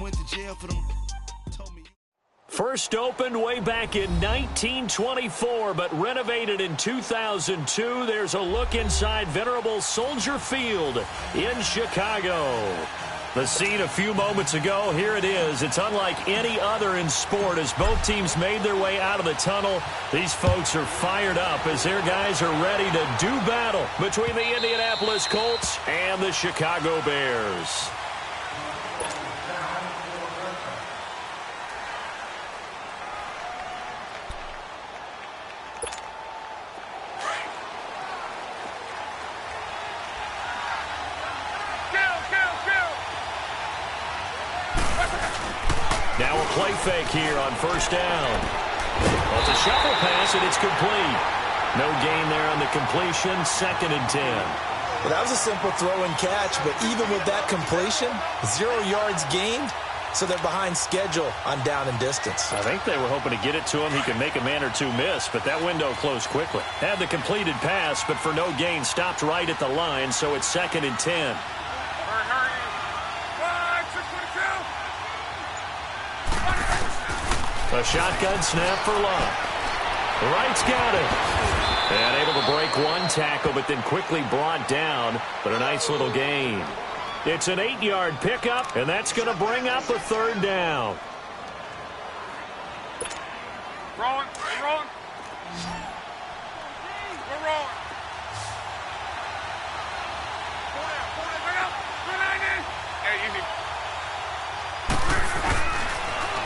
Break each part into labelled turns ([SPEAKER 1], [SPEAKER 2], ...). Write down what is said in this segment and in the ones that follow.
[SPEAKER 1] went to jail for them. Told me.
[SPEAKER 2] First opened way back in 1924, but renovated in 2002. There's a look inside venerable Soldier Field in Chicago. The scene a few moments ago, here it is. It's unlike any other in sport as both teams made their way out of the tunnel. These folks are fired up as their guys are ready to do battle between the Indianapolis Colts and the Chicago Bears. Now a play fake here on first down. Well, it's a shuffle pass, and it's complete. No gain there on the completion, 2nd and 10.
[SPEAKER 3] Well, that was a simple throw and catch, but even with that completion, 0 yards gained, so they're behind schedule on down and distance.
[SPEAKER 2] I think they were hoping to get it to him. He could make a man or two miss, but that window closed quickly. Had the completed pass, but for no gain, stopped right at the line, so it's 2nd and 10. A shotgun snap for Love. Wright's got it. And able to break one tackle, but then quickly brought down. But a nice little gain. It's an 8-yard pickup, and that's going to bring up a 3rd down.
[SPEAKER 4] Rolling. We're rolling. We're rolling. Pull out. Hey, easy.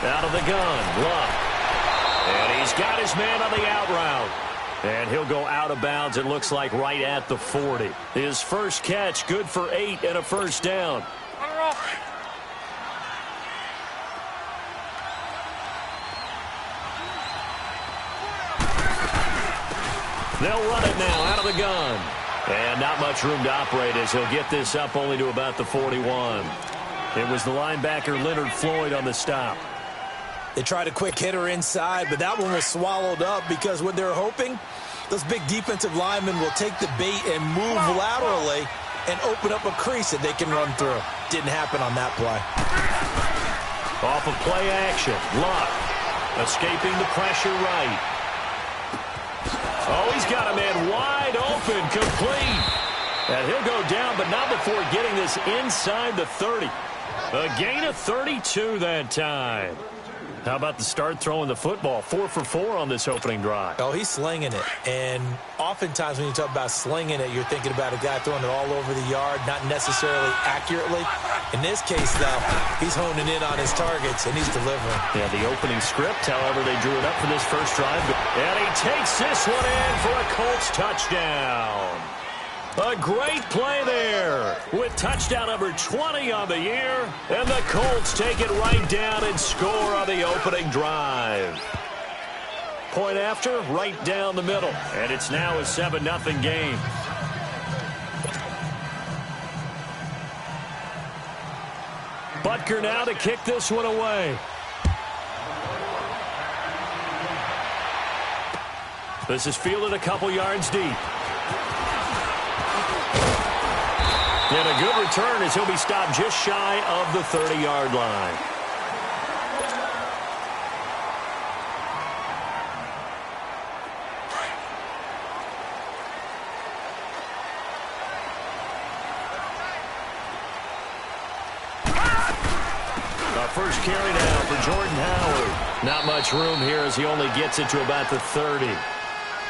[SPEAKER 2] Out of the gun, Luck. And he's got his man on the out route. And he'll go out of bounds, it looks like, right at the 40. His first catch, good for 8 and a first down. They'll run it now out of the gun. And not much room to operate as he'll get this up only to about the 41. It was the linebacker Leonard Floyd on the stop.
[SPEAKER 3] They tried a quick hitter inside, but that one was swallowed up because what they're hoping, those big defensive linemen will take the bait and move laterally and open up a crease that they can run through. Didn't happen on that play.
[SPEAKER 2] Off of play action, Luck escaping the pressure right. Oh, he's got a man wide open, complete. And he'll go down, but not before getting this inside the 30. A gain of 32 that time. How about the start throwing the football? 4 for 4 on this opening drive.
[SPEAKER 3] Oh, he's slinging it. And oftentimes when you talk about slinging it, you're thinking about a guy throwing it all over the yard, not necessarily accurately. In this case, though, he's honing in on his targets, and he's delivering.
[SPEAKER 2] Yeah, the opening script, however, they drew it up for this first drive. And he takes this one in for a Colts touchdown. A great play there with touchdown number 20 on the year. And the Colts take it right down and score on the opening drive. Point after, right down the middle. And it's now a 7-0 game. Butker now to kick this one away. This is fielded a couple yards deep. And a good return as he'll be stopped just shy of the 30-yard line. Our first carry now for Jordan Howard. Not much room here as he only gets it to about the 30.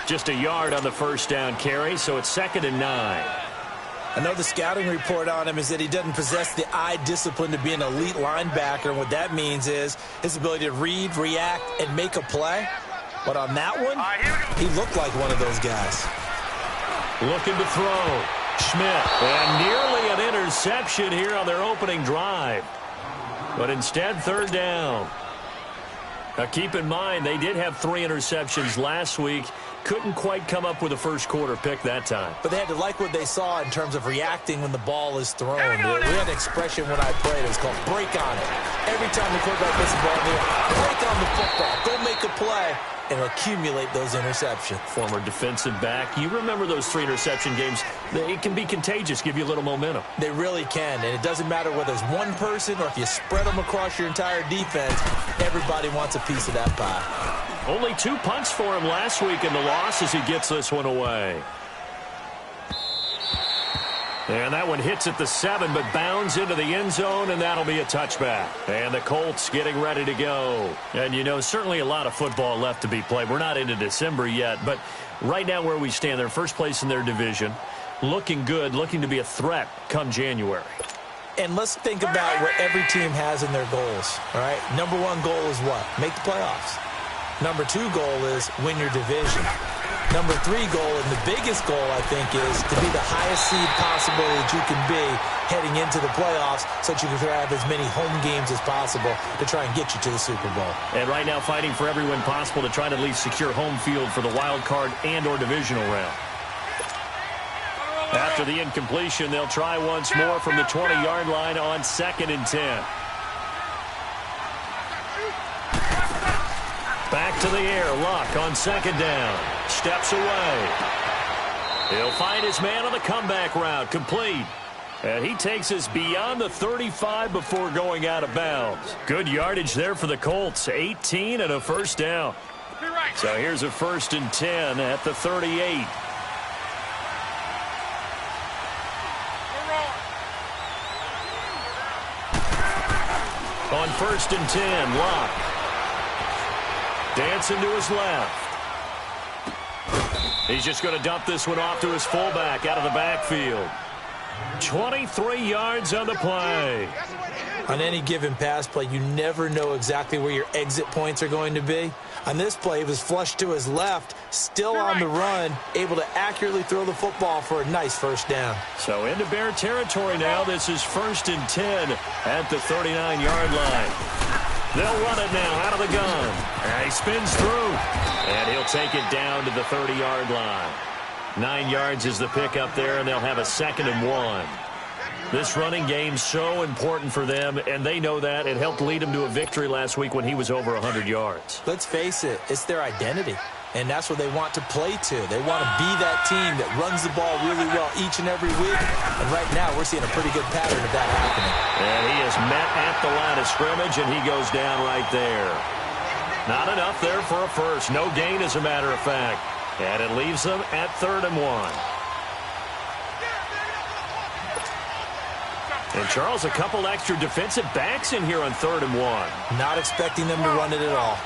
[SPEAKER 2] Just a yard on the first down carry, so it's 2nd and 9.
[SPEAKER 3] I know the scouting report on him is that he doesn't possess the eye discipline to be an elite linebacker. And what that means is his ability to read, react, and make a play. But on that one, he looked like one of those guys.
[SPEAKER 2] Looking to throw. Schmidt. And nearly an interception here on their opening drive. But instead, 3rd down. Now keep in mind, they did have 3 interceptions last week. couldn't quite come up with a first quarter pick that time.
[SPEAKER 3] But they had to like what they saw in terms of reacting when the ball is thrown. We had an expression when I played. It was called break on it. Every time the quarterback gets the ball in the air, break on the football. Go make a play and accumulate those interceptions.
[SPEAKER 2] Former defensive back. You remember those 3 interception games. It can be contagious, give you a little momentum.
[SPEAKER 3] They really can, and it doesn't matter whether it's one person or if you spread them across your entire defense. Everybody wants a piece of that pie.
[SPEAKER 2] Only 2 punts for him last week in the loss as he gets this one away. And that one hits at the 7, but bounds into the end zone, and that'll be a touchback. And the Colts getting ready to go. And, you know, certainly a lot of football left to be played. We're not into December yet, but right now where we stand, they're first place in their division. Looking good, looking to be a threat come January.
[SPEAKER 3] And let's think about what every team has in their goals, all right? Number 1 goal is what? Make the playoffs. Number 2 goal is win your division. Number 3 goal, and the biggest goal, I think, is to be the highest seed possible that you can be heading into the playoffs so that you can have as many home games as possible to try and get you to the Super Bowl.
[SPEAKER 2] And right now fighting for every win possible to try to at least secure home field for the wild card and or divisional round. After the incompletion, they'll try once more from the 20-yard line on 2nd and 10. Back to the air. Luck on 2nd down. Steps away. He'll find his man on the comeback route. Complete. And he takes us beyond the 35 before going out of bounds. Good yardage there for the Colts. 18 and a first down. So here's a 1st and 10 at the 38. On 1st and 10, Luck. Dancing to his left. He's just going to dump this one off to his fullback out of the backfield. 23 yards on the play.
[SPEAKER 3] On any given pass play, you never know exactly where your exit points are going to be. On this play, he was flushed to his left, still on the run, able to accurately throw the football for a nice first down.
[SPEAKER 2] So into Bear territory now. This is 1st and 10 at the 39-yard line. They'll run it now out of the gun. And he spins through. And he'll take it down to the 30-yard line. 9 yards is the pickup there, and they'll have a 2nd and 1. This running game's so important for them, and they know that. It helped lead them to a victory last week when he was over 100 yards.
[SPEAKER 3] Let's face it, it's their identity, and that's what they want to play to. They want to be that team that runs the ball really well each and every week, and right now we're seeing a pretty good pattern of that happening.
[SPEAKER 2] And he is met at the line of scrimmage, and he goes down right there. Not enough there for a first. No gain, as a matter of fact. And it leaves them at 3rd and 1. And, Charles, a couple extra defensive backs in here on 3rd and 1.
[SPEAKER 3] Not expecting them to run it at all.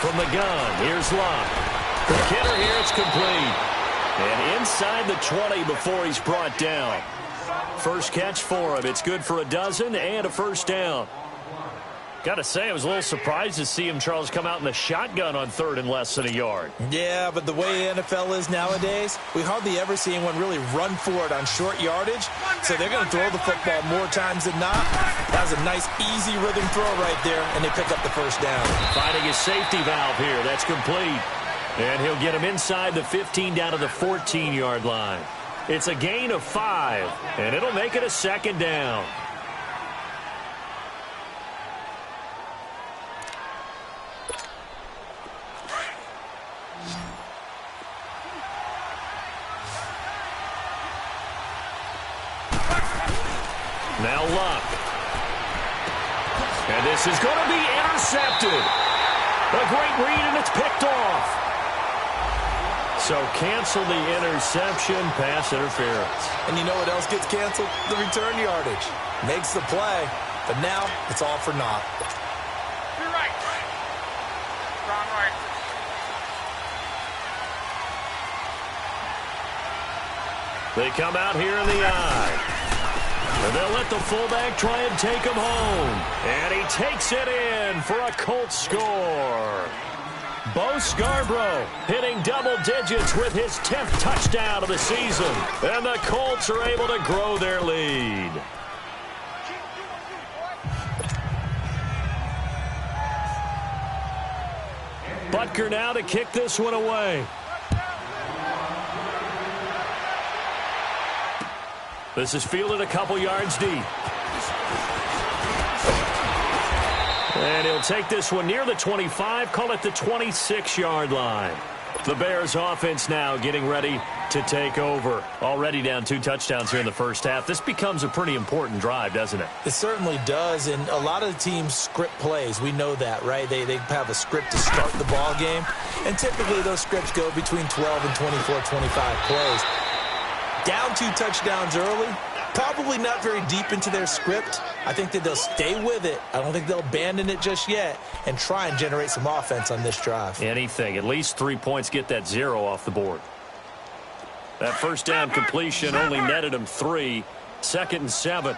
[SPEAKER 2] From the gun, here's Luck. The kidder here, it's complete. And inside the 20 before he's brought down. First catch for him. It's good for a dozen and a first down. Got to say, I was a little surprised to see him, Charles, come out in the shotgun on 3rd and less than a yard.
[SPEAKER 3] Yeah, but the way the NFL is nowadays, we hardly ever see anyone really run for it on short yardage. So they're going to throw the football more times than not. That was a nice, easy rhythm throw right there, and they pick up the first down.
[SPEAKER 2] Finding his safety valve here. That's complete. And he'll get him inside the 15 down to the 14-yard line. It's a gain of 5, and it'll make it a 2nd down. Now Luck. And this is going to be intercepted. A great read, and it's picked off. So cancel the interception, pass interference.
[SPEAKER 3] And you know what else gets canceled? The return yardage. Makes the play, but now it's all for naught.
[SPEAKER 4] You're right. Strong right.
[SPEAKER 2] They come out here in the eye. And they'll let the fullback try and take him home. And he takes it in for a Colts score. Bo Scarborough hitting double digits with his 10th touchdown of the season. And the Colts are able to grow their lead. Butker now to kick this one away. This is fielded a couple yards deep. And he'll take this one near the 25, call it the 26-yard line. The Bears offense now getting ready to take over. Already down 2 touchdowns here in the first half. This becomes a pretty important drive, doesn't it?
[SPEAKER 3] It certainly does, and a lot of the teams script plays. We know that, right? They have a script to start the ball game, and typically those scripts go between 12 and 24, 25 plays. Down 2 touchdowns early, probably not very deep into their script. I think that they'll stay with it. I don't think they'll abandon it just yet and try and generate some offense on this drive.
[SPEAKER 2] Anything. At least 3 points, get that 0 off the board. That first down completion only netted him 3. 2nd and 7.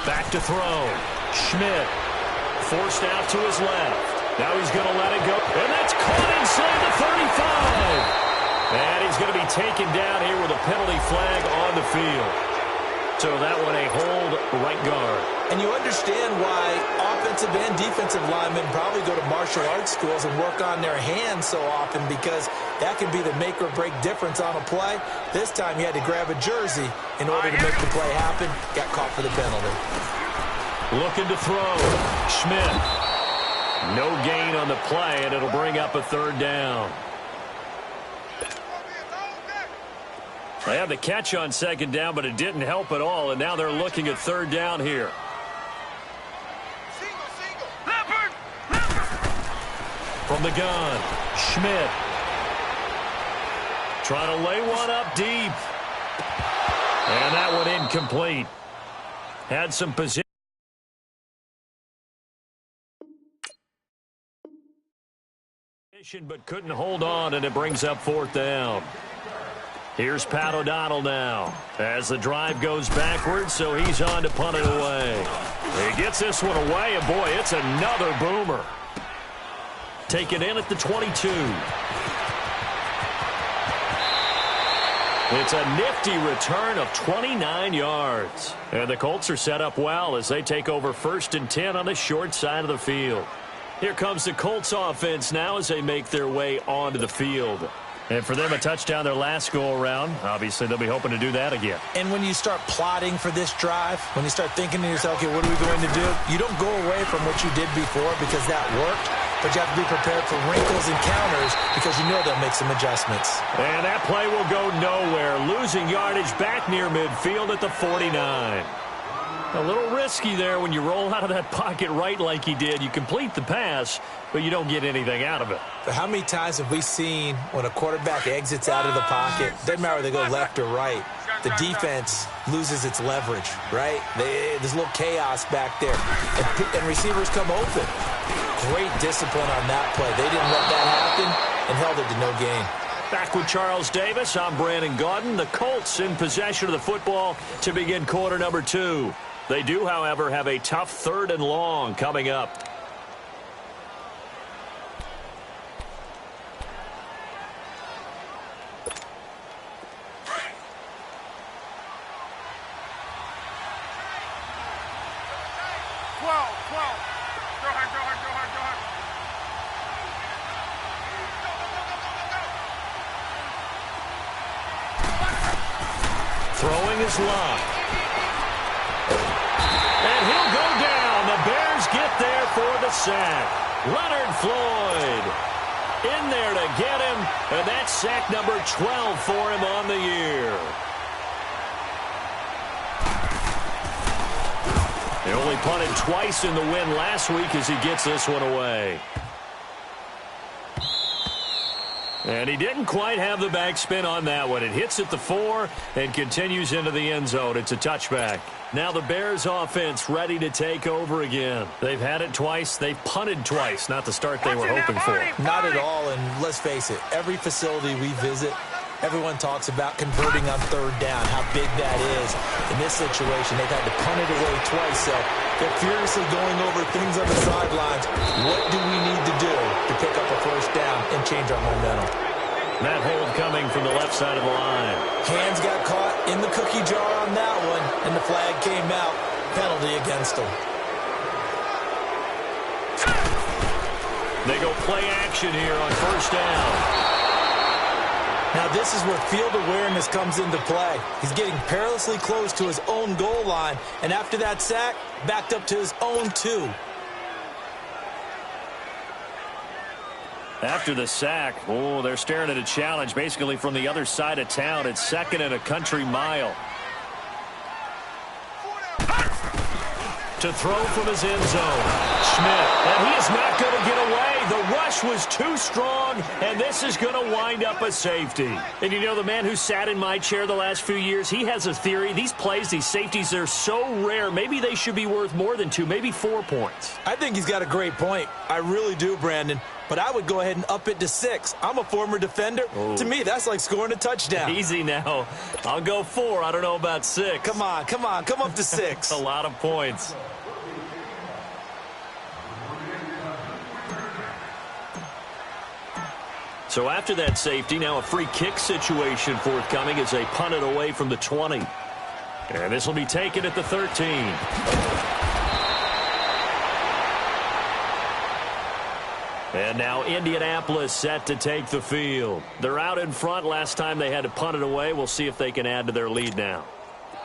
[SPEAKER 2] Back to throw. Schmidt forced out to his left. Now he's going to let it go. And that's caught inside the 35. And he's going to be taken down here with a penalty flag on the field. So that one a hold right guard.
[SPEAKER 3] And you understand why offensive and defensive linemen probably go to martial arts schools and work on their hands so often, because that can be the make or break difference on a play. This time he had to grab a jersey in order to make the play happen. Got caught for the penalty.
[SPEAKER 2] Looking to throw. Schmidt. No gain on the play, and it'll bring up a 3rd down. They have the catch on 2nd down, but it didn't help at all, and now they're looking at 3rd down here. From the gun, Schmidt. Trying to lay one up deep. And that one incomplete. Had some position, but couldn't hold on, and it brings up 4th down. Here's Pat O'Donnell now as the drive goes backwards, so he's on to punt it away. He gets this one away, and boy, it's another boomer. Taken in at the 22. It's a nifty return of 29 yards. And the Colts are set up well as they take over 1st and 10 on the short side of the field. Here comes the Colts offense now as they make their way onto the field. And for them, a touchdown their last go-around. Obviously, they'll be hoping to do that again.
[SPEAKER 3] And when you start plotting for this drive, when you start thinking to yourself, okay, what are we going to do? You don't go away from what you did before because that worked, but you have to be prepared for wrinkles and counters because you know they'll make some adjustments.
[SPEAKER 2] And that play will go nowhere. Losing yardage back near midfield at the 49. A little risky there when you roll out of that pocket right like he did. You complete the pass, but you don't get anything out of it.
[SPEAKER 3] But how many times have we seen when a quarterback exits out of the pocket, doesn't matter whether they go left or right, the defense loses its leverage, right? There's a little chaos back there, and receivers come open. Great discipline on that play. They didn't let that happen and held it to no gain.
[SPEAKER 2] Back with Charles Davis, I'm Brandon Gaudin. The Colts in possession of the football to begin quarter number 2. They do, however, have a tough 3rd and long coming up. Throwing is locked. And he'll go down. The Bears get there for the sack. Leonard Floyd in there to get him, and that's sack number 12 for him on the year. They only punted twice in the win last week as he gets this one away. And he didn't quite have the backspin on that one. It hits at the 4 and continues into the end zone. It's a touchback. Now the Bears offense ready to take over again. They've had it twice. They've punted twice. Not the start they were hoping for.
[SPEAKER 3] Not at all, and let's face it, every facility we visit, everyone talks about converting on 3rd down, how big that is. In this situation, they've had to punt it away twice, so they're furiously going over things on the sidelines. What do we need to do to pick up a 1st down and change our momentum?
[SPEAKER 2] That hold coming from the left side of the line.
[SPEAKER 3] Hands got caught in the cookie jar on that one, and the flag came out. Penalty against them.
[SPEAKER 2] They go play action here on first down.
[SPEAKER 3] Now this is where field awareness comes into play. He's getting perilously close to his own goal line, and after that sack, backed up to his own 2.
[SPEAKER 2] After the sack, oh, they're staring at a challenge basically from the other side of town. It's 2nd and a country mile. To throw from his end zone. Smith, and he is not going to get away. The rush was too strong, and this is going to wind up a safety. And you know, the man who sat in my chair the last few years, he has a theory. These plays, these safeties, they're so rare. Maybe they should be worth more than 2, maybe 4 points.
[SPEAKER 3] I think he's got a great point. I really do, Brandon. But I would go ahead and up it to 6. I'm a former defender.
[SPEAKER 2] Oh.
[SPEAKER 3] To me, that's like scoring a touchdown.
[SPEAKER 2] Easy now. I'll go 4. I don't know about 6.
[SPEAKER 3] Come on. Come up to 6.
[SPEAKER 2] A lot of points. So after that safety, now a free kick situation forthcoming as they punt it away from the 20. And this will be taken at the 13. And now Indianapolis set to take the field. They're out in front. Last time they had to punt it away. We'll see if they can add to their lead now.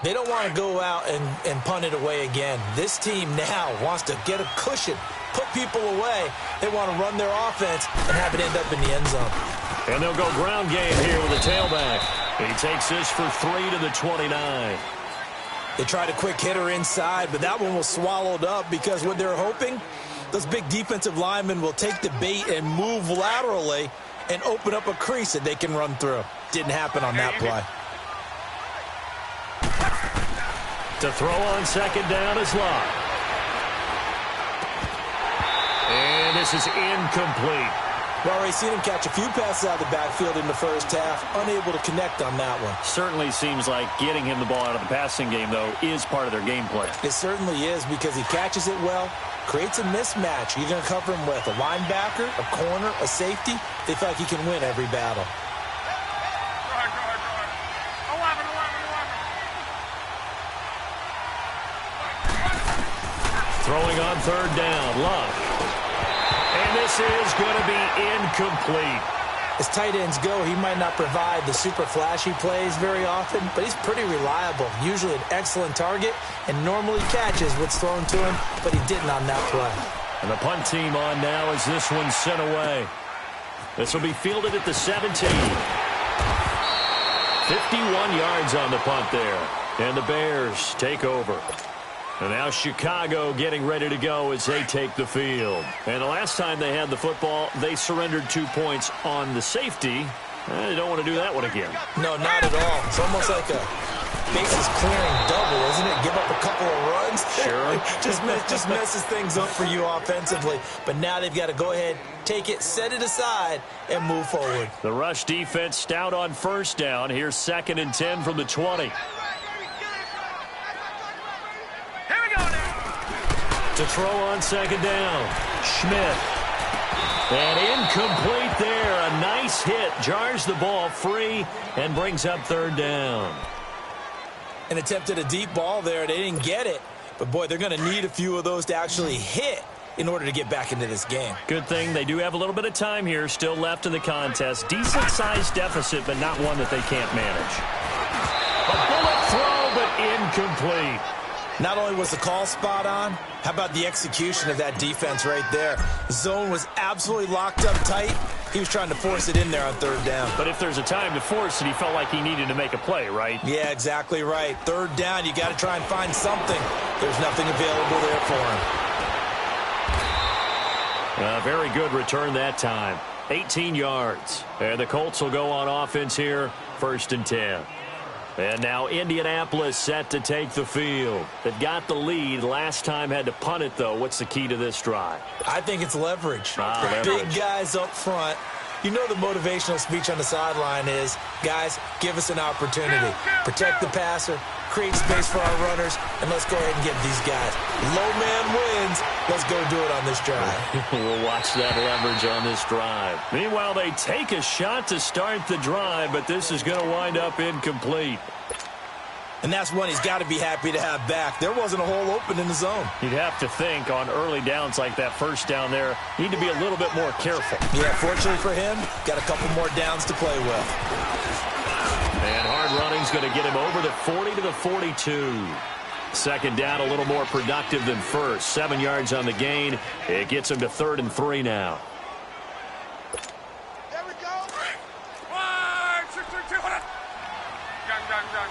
[SPEAKER 3] They don't want to go out and punt it away again. This team now wants to get a cushion, put people away. They want to run their offense and have it end up in the end zone.
[SPEAKER 2] And they'll go ground game here with a tailback. He takes this for 3 to the 29.
[SPEAKER 3] They tried a quick hitter inside, but that one was swallowed up because what they're hoping, those big defensive linemen will take the bait and move laterally and open up a crease that they can run through. Didn't happen on that play.
[SPEAKER 2] To throw on second down is Locke. And this is incomplete.
[SPEAKER 3] Well, we've seen him catch a few passes out of the backfield in the first half, unable to connect on that one.
[SPEAKER 2] Certainly seems like getting him the ball out of the passing game, though, is part of their game plan.
[SPEAKER 3] It certainly is because he catches it well, creates a mismatch. You're going to cover him with a linebacker, a corner, a safety. They feel like he can win every battle.
[SPEAKER 2] Throwing on third down, Love. And this is going to be incomplete.
[SPEAKER 3] As tight ends go, he might not provide the super flashy plays very often, but he's pretty reliable. Usually an excellent target and normally catches what's thrown to him, but he didn't on that play.
[SPEAKER 2] And the punt team on now as this one's sent away. This will be fielded at the 17. 51 yards on the punt there. And the Bears take over. And now Chicago getting ready to go as they take the field. And the last time they had the football, they surrendered 2 points on the safety. They don't want to do that one again.
[SPEAKER 3] No, not at all. It's almost like a bases clearing double, isn't it? Give up a couple of runs.
[SPEAKER 2] Sure.
[SPEAKER 3] just messes things up for you offensively. But now they've got to go ahead, take it, set it aside, and move forward.
[SPEAKER 2] The rush defense stout on first down. Here's 2nd and 10 from the 20. To throw on second down, Schmidt. And incomplete there. A nice hit. Jars the ball free and brings up third down.
[SPEAKER 3] And attempted a deep ball there. They didn't get it. But, boy, they're going to need a few of those to actually hit in order to get back into this game.
[SPEAKER 2] Good thing they do have a little bit of time here still left in the contest. Decent-sized deficit, but not one that they can't manage. A bullet throw, but incomplete.
[SPEAKER 3] Not only was the call spot on, how about the execution of that defense right there? The zone was absolutely locked up tight. He was trying to force it in there on third down.
[SPEAKER 2] But if there's a time to force it, he felt like he needed to make a play, right?
[SPEAKER 3] Yeah, exactly right. Third down, you got to try and find something. There's nothing available there for him.
[SPEAKER 2] A very good return that time. 18 yards. And the Colts will go on offense here, 1st and 10. And now Indianapolis set to take the field. They've got the lead. Last time had to punt it, though. What's the key to this drive?
[SPEAKER 3] I think it's leverage.
[SPEAKER 2] Leverage.
[SPEAKER 3] Big guys up front. You know the motivational speech on the sideline is, guys, give us an opportunity. Protect the passer, create space for our runners, and let's go ahead and get these guys. Low man wins. Let's go do it on this drive.
[SPEAKER 2] We'll watch that leverage on this drive. Meanwhile, they take a shot to start the drive, but this is going to wind up incomplete.
[SPEAKER 3] And that's one he's got to be happy to have back. There wasn't a hole open in the zone.
[SPEAKER 2] You'd have to think on early downs like that first down there, need to be a little bit more careful.
[SPEAKER 3] Yeah, fortunately for him, got a couple more downs to play with.
[SPEAKER 2] And hard running's going to get him over the 40 to the 42. Second down, a little more productive than first. 7 yards on the gain. It gets him to 3rd and 3 now.
[SPEAKER 4] There we go. 1, 6, 3, 2, hold on. Gun.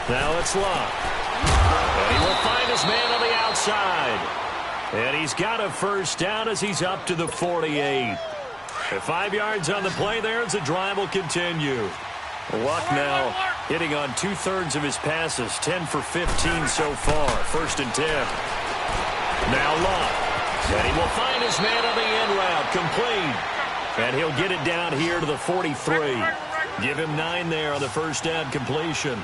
[SPEAKER 2] Now it's locked. And he will find his man on the outside. And he's got a first down as he's up to the 48. 5 yards on the play there as the drive will continue. Luck now hitting on 2/3 of his passes. 10 for 15 so far. 1st and 10. Now Luck. And he will find his man on the end route. Complete. And he'll get it down here to the 43. Give him 9 there on the first down completion.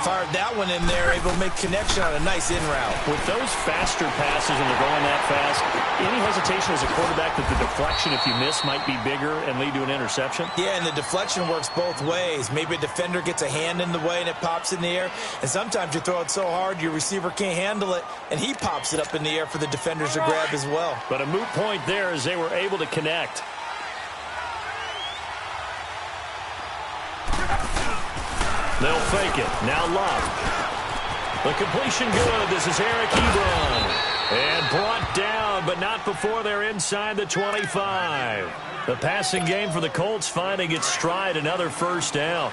[SPEAKER 3] Fired that one in there, able to make connection on a nice in route.
[SPEAKER 2] With those faster passes and they're going that fast, any hesitation as a quarterback that the deflection, if you miss, might be bigger and lead to an interception?
[SPEAKER 3] Yeah, and the deflection works both ways. Maybe a defender gets a hand in the way and it pops in the air. And sometimes you throw it so hard your receiver can't handle it, and he pops it up in the air for the defenders to grab as well.
[SPEAKER 2] But a moot point there as they were able to connect. They'll fake it. Now Love. The completion good. This is Eric Ebron. And brought down, but not before they're inside the 25. The passing game for the Colts finding its stride. Another first down.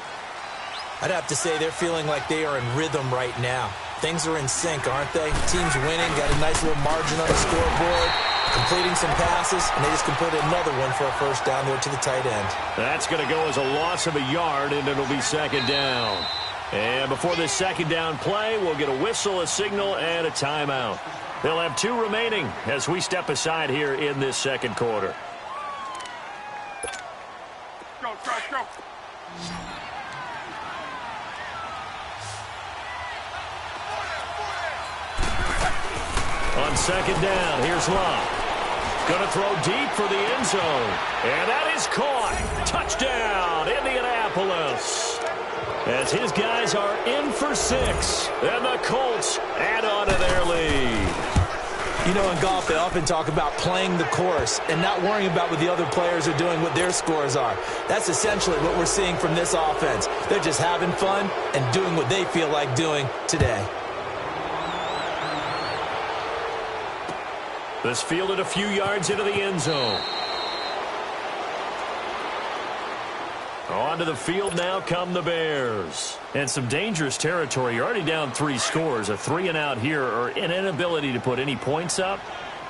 [SPEAKER 3] I'd have to say they're feeling like they are in rhythm right now. Things are in sync, aren't they? Team's winning, got a nice little margin on the scoreboard, completing some passes, and they just completed another one for a first down there to the tight end.
[SPEAKER 2] That's going to go as a loss of a yard, and it'll be 2nd down. And before this 2nd down play, we'll get a whistle, a signal, and a timeout. They'll have 2 remaining as we step aside here in this 2nd quarter.
[SPEAKER 4] Go.
[SPEAKER 2] On 2nd down, here's Love. Going to throw deep for the end zone. And that is caught. Touchdown, Indianapolis. As his guys are in for 6. And the Colts add on to their lead.
[SPEAKER 3] You know, in golf, they often talk about playing the course and not worrying about what the other players are doing, what their scores are. That's essentially what we're seeing from this offense. They're just having fun and doing what they feel like doing today.
[SPEAKER 2] This fielded a few yards into the end zone. Onto the field now come the Bears. And some dangerous territory. You're already down 3 scores. A 3-and-out here or an inability to put any points up.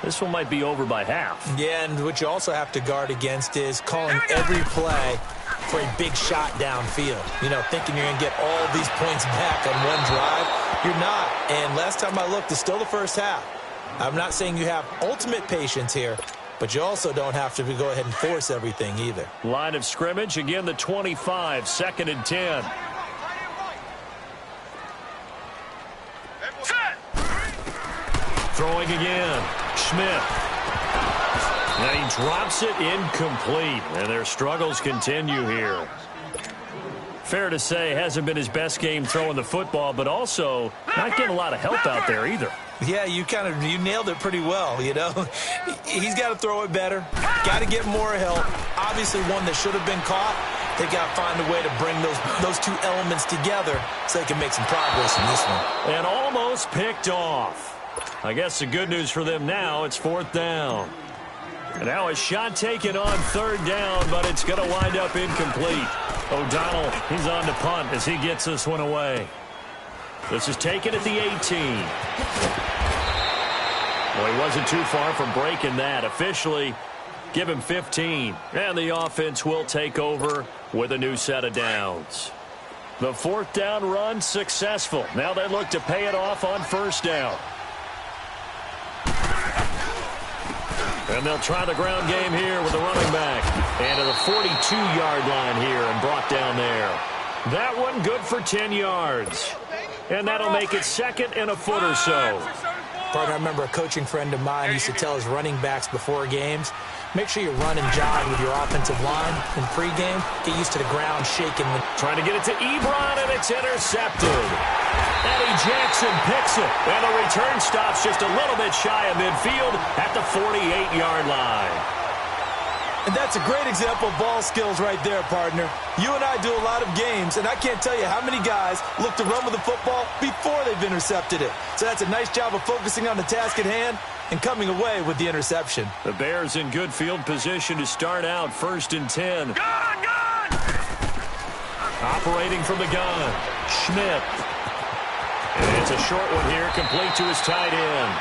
[SPEAKER 2] This one might be over by half.
[SPEAKER 3] Yeah, and what you also have to guard against is calling every play for a big shot downfield. You know, thinking you're going to get all these points back on one drive. You're not. And last time I looked, it's still the first half. I'm not saying you have ultimate patience here, but you also don't have to go ahead and force everything either.
[SPEAKER 2] Line of scrimmage, again the 25, 2nd and 10. Throwing again, Schmidt. And he drops it incomplete, and their struggles continue here. Fair to say, hasn't been his best game throwing the football, but also not getting a lot of help out there either.
[SPEAKER 3] Yeah, you nailed it pretty well, you know. He's got to throw it better, got to get more help. Obviously one that should have been caught. They got to find a way to bring those 2 elements together so they can make some progress in this one.
[SPEAKER 2] And almost picked off. I guess the good news for them now, it's 4th down. And now a shot taken on 3rd down, but it's going to wind up incomplete. O'Donnell, he's on to punt as he gets this one away. This is taken at the 18. Well, he wasn't too far from breaking that. Officially, give him 15. And the offense will take over with a new set of downs. The 4th down run successful. Now they look to pay it off on 1st down. And they'll try the ground game here with the running back. And to the 42-yard line here and brought down there. That one good for 10 yards. And that'll make it 2nd and a foot or so.
[SPEAKER 3] Partner, I remember a coaching friend of mine used to tell his running backs before games, make sure you run and jog with your offensive line in pregame. Get used to the ground shaking.
[SPEAKER 2] Trying to get it to Ebron, and it's intercepted. Eddie Jackson picks it, and the return stops just a little bit shy of midfield at the 48-yard line.
[SPEAKER 3] And that's a great example of ball skills right there, partner. You and I do a lot of games, and I can't tell you how many guys look to run with the football before they've intercepted it. So that's a nice job of focusing on the task at hand and coming away with the interception.
[SPEAKER 2] The Bears in good field position to start out 1st and 10.
[SPEAKER 4] Gun!
[SPEAKER 2] Operating from the gun, Schmidt. And it's a short one here, complete to his tight end.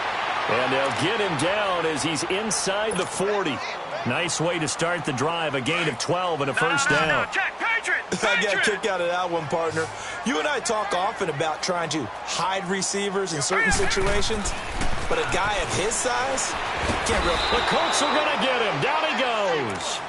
[SPEAKER 2] And they'll get him down as he's inside the 40. Nice way to start the drive, a gain of 12 and a first down.
[SPEAKER 4] Check, Patriot!
[SPEAKER 3] I got a kick out of that one, partner. You and I talk often about trying to hide receivers in certain situations, but a guy of his size can't really.
[SPEAKER 2] The Colts are going to get him. Down he goes.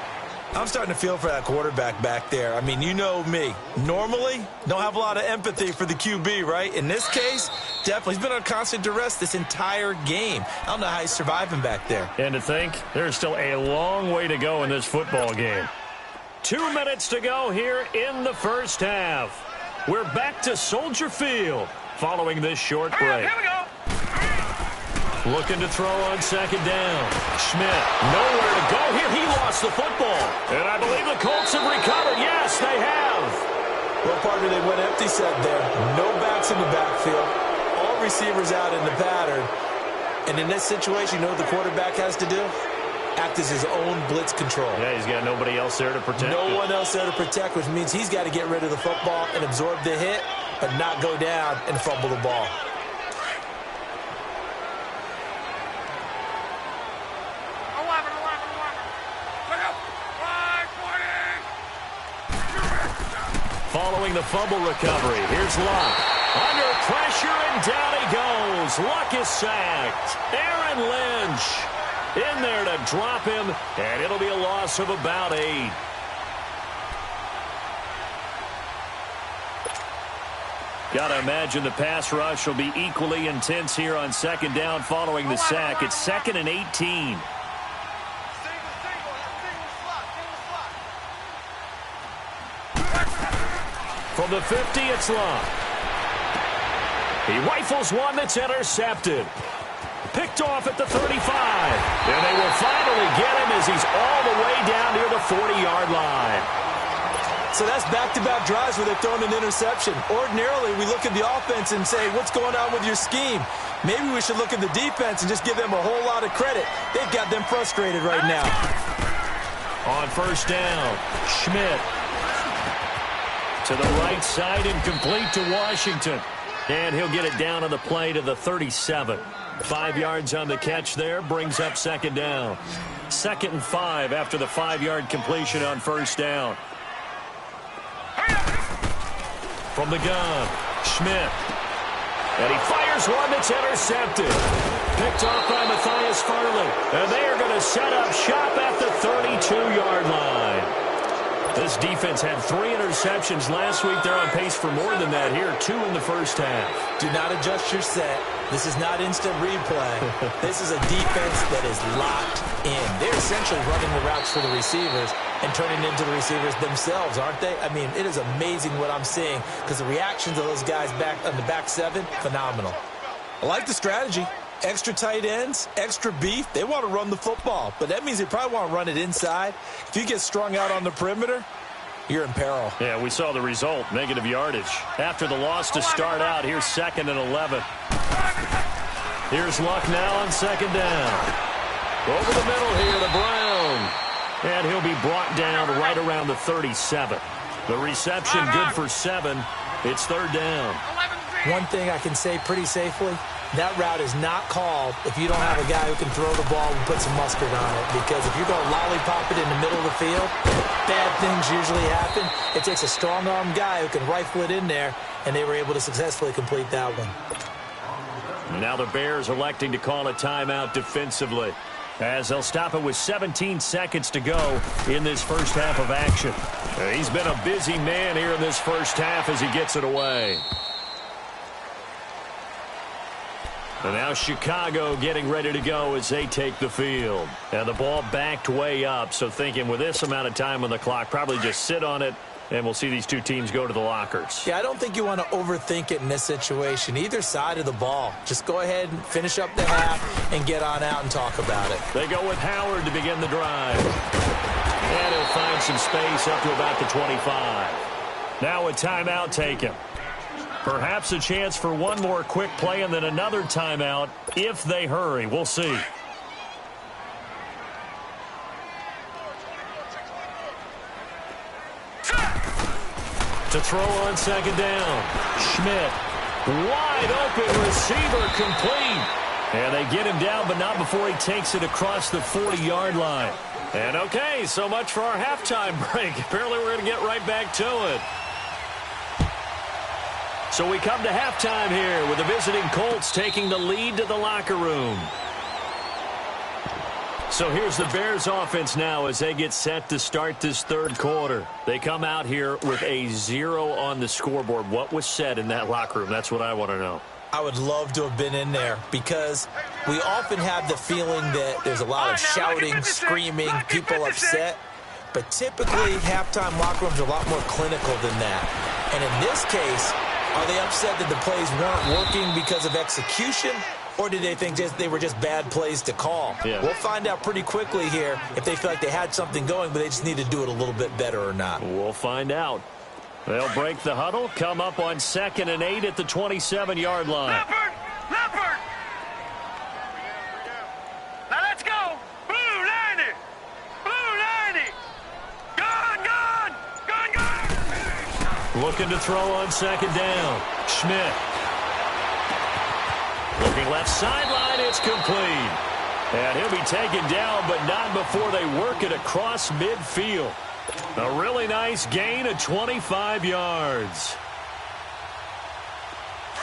[SPEAKER 3] I'm starting to feel for that quarterback back there. I mean, you know me. Normally, don't have a lot of empathy for the QB, right? In this case, definitely. He's been on constant duress this entire game. I don't know how he's surviving back there.
[SPEAKER 2] And to think, there's still a long way to go in this football game. 2 minutes to go here in the first half. We're back to Soldier Field following this short break.
[SPEAKER 4] Here we go.
[SPEAKER 2] Looking to throw on second down. Schmidt, nowhere to go here. He lost the football. And I believe the Colts have recovered. Yes, they have.
[SPEAKER 3] Well, partner, they went empty set there. No backs in the backfield. All receivers out in the pattern. And in this situation, you know what the quarterback has to do? Act as his own blitz control.
[SPEAKER 2] Yeah, he's got nobody else there to protect.
[SPEAKER 3] No one else there to protect, which means he's got to get rid of the football and absorb the hit, but not go down and fumble the ball.
[SPEAKER 2] Following the fumble recovery, here's Luck. Under pressure, and down he goes. Luck is sacked. Aaron Lynch in there to drop him, and it'll be a loss of about 8. Got to imagine the pass rush will be equally intense here on second down following the sack. It's 2nd and 18. From the 50, it's Luck. He rifles one that's intercepted. Picked off at the 35. And they will finally get him as he's all the way down near the 40-yard line.
[SPEAKER 3] So that's back-to-back drives where they're throwing an interception. Ordinarily, we look at the offense and say, what's going on with your scheme? Maybe we should look at the defense and just give them a whole lot of credit. They've got them frustrated right now.
[SPEAKER 2] On first down, Schmidt. To the right side and complete to Washington. And he'll get it down on the play to the 37. 5 yards on the catch there, brings up second down. 2nd and 5 after the 5-yard completion on first down. From the gun, Schmidt. And he fires one that's intercepted. Picked off by Matthias Farley. And they are going to set up shop at the 32-yard line. This defense had 3 interceptions last week. They're on pace for more than that here. 2 in the first half.
[SPEAKER 3] Do not adjust your set. This is not instant replay. This is a defense that is locked in. They're essentially running the routes for the receivers and turning into the receivers themselves, aren't they? I mean, it is amazing what I'm seeing because the reactions of those guys back on the back 7, phenomenal. I like the strategy. Extra tight ends, extra beef. They want to run the football, but that means they probably want to run it inside. If you get strung out on the perimeter, you're in peril.
[SPEAKER 2] Yeah, we saw the result, negative yardage. After the loss to start out, here's 2nd and 11. Here's Luck now on second down. Over the middle here to Brown. And he'll be brought down right around the 37. The reception good for 7. It's 3rd down.
[SPEAKER 3] One thing I can say pretty safely, that route is not called if you don't have a guy who can throw the ball and put some mustard on it. Because if you're going to lollipop it in the middle of the field, bad things usually happen. It takes a strong-armed guy who can rifle it in there, and they were able to successfully complete that one.
[SPEAKER 2] Now the Bears electing to call a timeout defensively, as they'll stop it with 17 seconds to go in this first half of action. He's been a busy man here in this first half as he gets it away. And now Chicago getting ready to go as they take the field. And the ball backed way up, so thinking with this amount of time on the clock, probably just sit on it, and we'll see these two teams go to the lockers.
[SPEAKER 3] Yeah, I don't think you want to overthink it in this situation. Either side of the ball. Just go ahead and finish up the half and get on out and talk about it.
[SPEAKER 2] They go with Howard to begin the drive. And he'll find some space up to about the 25. Now a timeout taken. Perhaps a chance for one more quick play and then another timeout if they hurry. We'll see. To throw on second down. Schmidt. Wide open receiver complete. And they get him down, but not before he takes it across the 40-yard line. And okay, so much for our halftime break. Apparently we're going to get right back to it. So we come to halftime here with the visiting Colts taking the lead to the locker room. So here's the Bears offense now as they get set to start this third quarter. They come out here with a 0 on the scoreboard. What was said in that locker room? That's what I want to know.
[SPEAKER 3] I would love to have been in there because we often have the feeling that there's a lot of shouting, screaming, people upset. But typically, halftime locker rooms are a lot more clinical than that. And in this case, are they upset that the plays weren't working because of execution? Or did they think they were just bad plays to call?
[SPEAKER 2] Yeah.
[SPEAKER 3] We'll find out pretty quickly here if they feel like they had something going, but they just need to do it a little bit better or not.
[SPEAKER 2] We'll find out. They'll break the huddle, come up on 2nd and 8 at the 27-yard line.
[SPEAKER 4] Leopard! Now let's go! Blue 90! Blue 90! Gun!
[SPEAKER 2] Looking to throw on second down. Schmidt. Looking left sideline, it's complete. And he'll be taken down, but not before they work it across midfield. A really nice gain of 25 yards.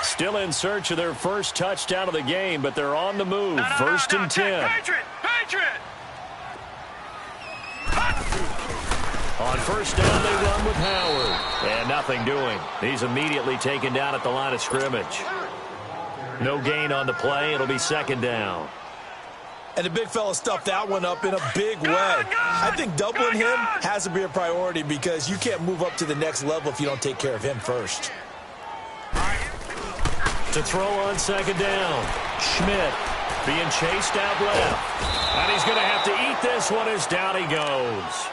[SPEAKER 2] Still in search of their first touchdown of the game, but they're on the move. First and 10.
[SPEAKER 4] Patriot!
[SPEAKER 2] On first down, they run with Howard. And nothing doing. He's immediately taken down at the line of scrimmage. No gain on the play. It'll be second down.
[SPEAKER 3] And the big fella stuffed that one up in a big way. I think doubling him has to be a priority because you can't move up to the next level if you don't take care of him first.
[SPEAKER 2] To throw on second down. Schmidt being chased out left. And he's going to have to eat this one as down he goes.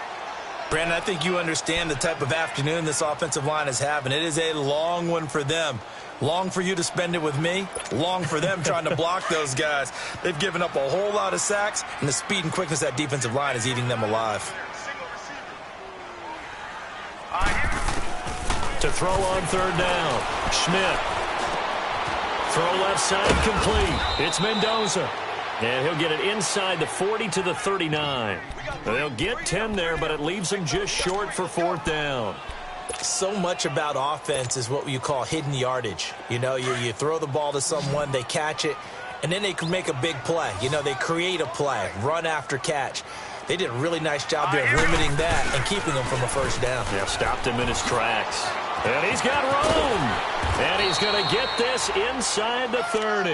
[SPEAKER 3] Brandon, I think you understand the type of afternoon this offensive line is having. It is a long one for them. Long for you to spend it with me. Long for them trying to block those guys. They've given up a whole lot of sacks, and the speed and quickness of that defensive line is eating them alive.
[SPEAKER 2] To throw on third down. Schmidt. Throw left side complete. It's Mendoza. And he'll get it inside the 40 to the 39. They'll get 10 there, but it leaves them just short for fourth down.
[SPEAKER 3] So much about offense is what you call hidden yardage. You know, you throw the ball to someone, they catch it, and then they can make a big play. You know, they create a play, run after catch. They did a really nice job there of limiting that and keeping him from a first down.
[SPEAKER 2] Yeah, stopped him in his tracks. And he's got room. And he's going to get this inside the 30.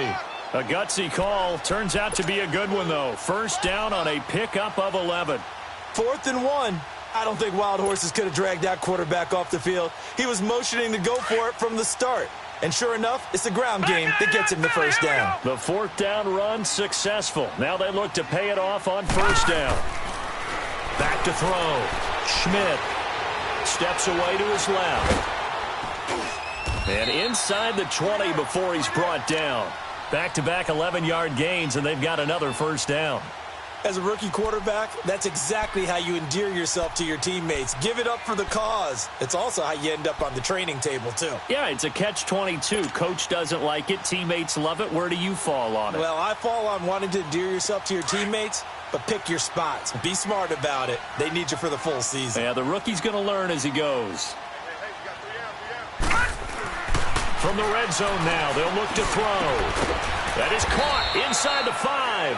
[SPEAKER 2] A gutsy call. Turns out to be a good one, though. First down on a pickup of 11.
[SPEAKER 3] 4th and 1. I don't think Wild Horses could have dragged that quarterback off the field. He was motioning to go for it from the start. And sure enough, it's the ground game that gets him the first down.
[SPEAKER 2] The fourth down run successful. Now they look to pay it off on first down. Back to throw. Schmidt steps away to his left. And inside the 20 before he's brought down. Back-to-back 11-yard gains, and they've got another first down.
[SPEAKER 3] As a rookie quarterback, that's exactly how you endear yourself to your teammates. Give it up for the cause. It's also how you end up on the training table, too.
[SPEAKER 2] Yeah, it's a catch-22. Coach doesn't like it. Teammates love it. Where do you fall on it?
[SPEAKER 3] Well, I fall on wanting to endear yourself to your teammates, but pick your spots. Be smart about it. They need you for the full season.
[SPEAKER 2] Yeah, the rookie's going to learn as he goes. From the red zone now, they'll look to throw. That is caught inside the 5.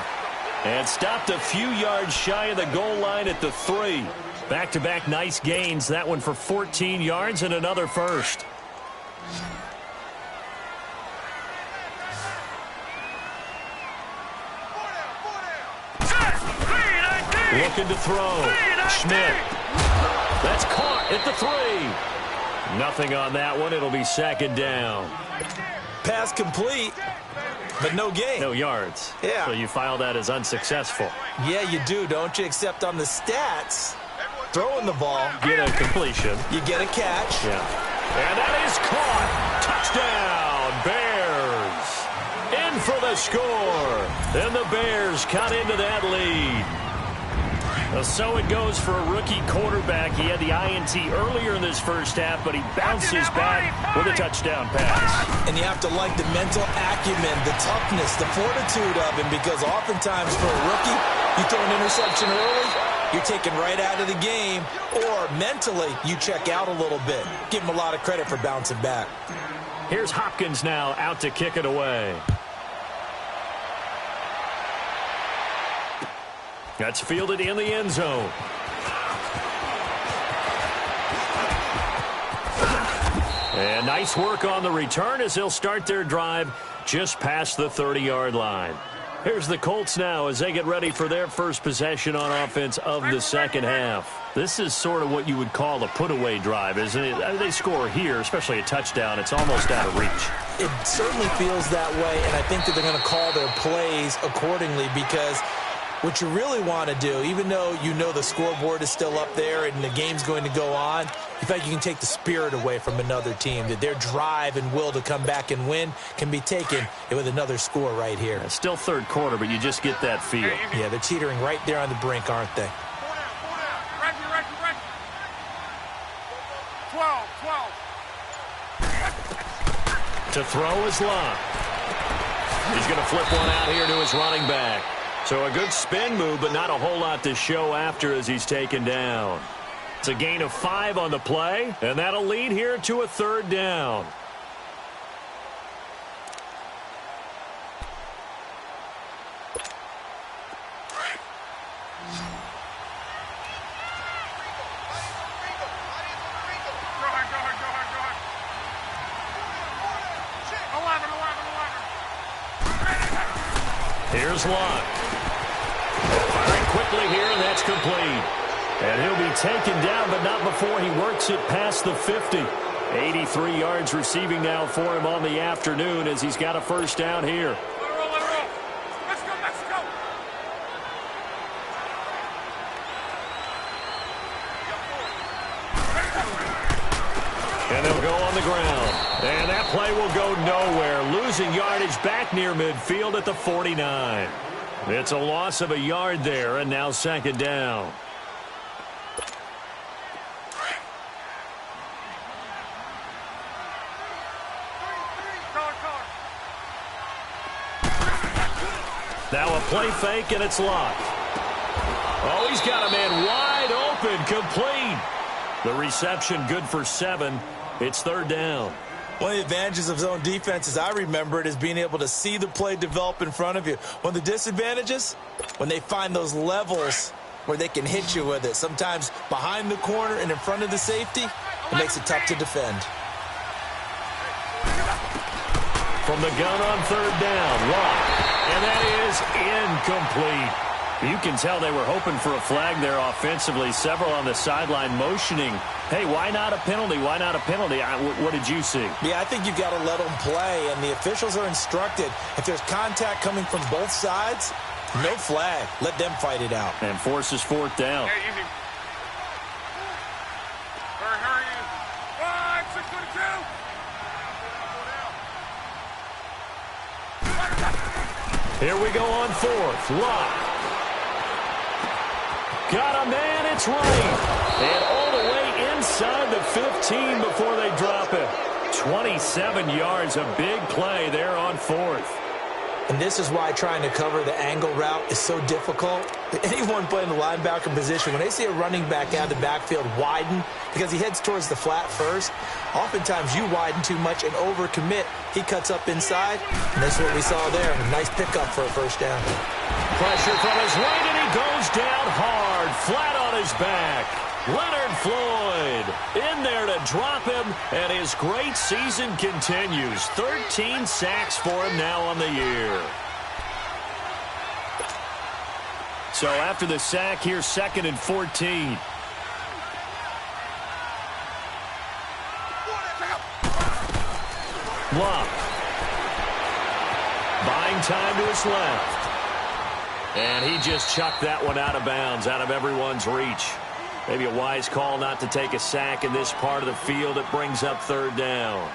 [SPEAKER 2] And stopped a few yards shy of the goal line at the 3. Back-to-back nice gains. That one for 14 yards and another first. Looking to throw. Schmidt. That's caught at the 3. Nothing on that one. It'll be second down.
[SPEAKER 3] Pass complete, but no gain.
[SPEAKER 2] No yards.
[SPEAKER 3] Yeah.
[SPEAKER 2] So you file that as unsuccessful.
[SPEAKER 3] Yeah, you do, don't you? Except on the stats, throwing the ball.
[SPEAKER 2] Get a completion.
[SPEAKER 3] You get a catch.
[SPEAKER 2] Yeah. And that is caught. Touchdown, Bears. In for the score. And the Bears cut into that lead. So it goes for a rookie quarterback. He had the INT earlier in this first half, but he bounces back with a touchdown pass.
[SPEAKER 3] And you have to like the mental acumen, the toughness, the fortitude of him, because oftentimes for a rookie, you throw an interception early, you're taken right out of the game, or mentally, you check out a little bit. Give him a lot of credit for bouncing back.
[SPEAKER 2] Here's Hopkins now out to kick it away. That's fielded in the end zone. And nice work on the return as they'll start their drive just past the 30-yard line. Here's the Colts now as they get ready for their first possession on offense of the second half. This is sort of what you would call a put-away drive, isn't it? They score here, especially a touchdown. It's almost out of reach.
[SPEAKER 3] It certainly feels that way, and I think that they're going to call their plays accordingly, because what you really want to do, even though you know the scoreboard is still up there and the game's going to go on, in fact, you can take the spirit away from another team, that their drive and will to come back and win can be taken with another score right here.
[SPEAKER 2] It's still third quarter, but you just get that feel.
[SPEAKER 3] Yeah, they're teetering right there on the brink, aren't they?
[SPEAKER 4] 12.
[SPEAKER 2] To throw is Locke. He's going to flip one out here to his running back. So a good spin move, but not a whole lot to show after as he's taken down. It's a gain of 5 on the play, and that'll lead here to a third down. Here's Locke. Firing quickly here, and that's complete. And he'll be taken down, but not before he works it past the 50. 83 yards receiving now for him on the afternoon as he's got a first down here.
[SPEAKER 4] Let's go, Mexico!
[SPEAKER 2] And they'll go on the ground. And that play will go nowhere. Losing yardage back near midfield at the 49. It's a loss of a yard there, and now second down. Now a play fake, and it's locked. Oh, he's got a man wide open, complete. The reception good for 7. It's third down.
[SPEAKER 3] One of the advantages of zone defense, as I remember it, is being able to see the play develop in front of you. One of the disadvantages, when they find those levels where they can hit you with it. Sometimes behind the corner and in front of the safety, it makes it tough to defend.
[SPEAKER 2] From the gun on third down, Locke. And that is incomplete. You can tell they were hoping for a flag there offensively. Several on the sideline motioning, hey, why not a penalty? Why not a penalty? What did you see?
[SPEAKER 3] Yeah, I think you've got to let them play, and the officials are instructed. If there's contact coming from both sides, no flag. Let them fight it out.
[SPEAKER 2] And forces fourth down.
[SPEAKER 4] Hey, easy. Hurry. 5, 6, 22.
[SPEAKER 2] Here we go on fourth. Locke. Got a man, it's right. And all the way inside the 15 before they drop it. 27 yards, a big play there on fourth.
[SPEAKER 3] And this is why trying to cover the angle route is so difficult. Anyone playing the linebacker position, when they see a running back out of the backfield widen, because he heads towards the flat first, oftentimes you widen too much and overcommit. He cuts up inside, and that's what we saw there. A nice pickup for a first down.
[SPEAKER 2] Pressure from his right, and he goes down hard, flat on his back. Leonard Floyd in there to drop him, and his great season continues. 13 sacks for him now on the year. So after the sack, here's 2nd and 14. Love. Buying time to his left. And he just chucked that one out of bounds, out of everyone's reach. Maybe a wise call not to take a sack in this part of the field. It brings up 3rd down.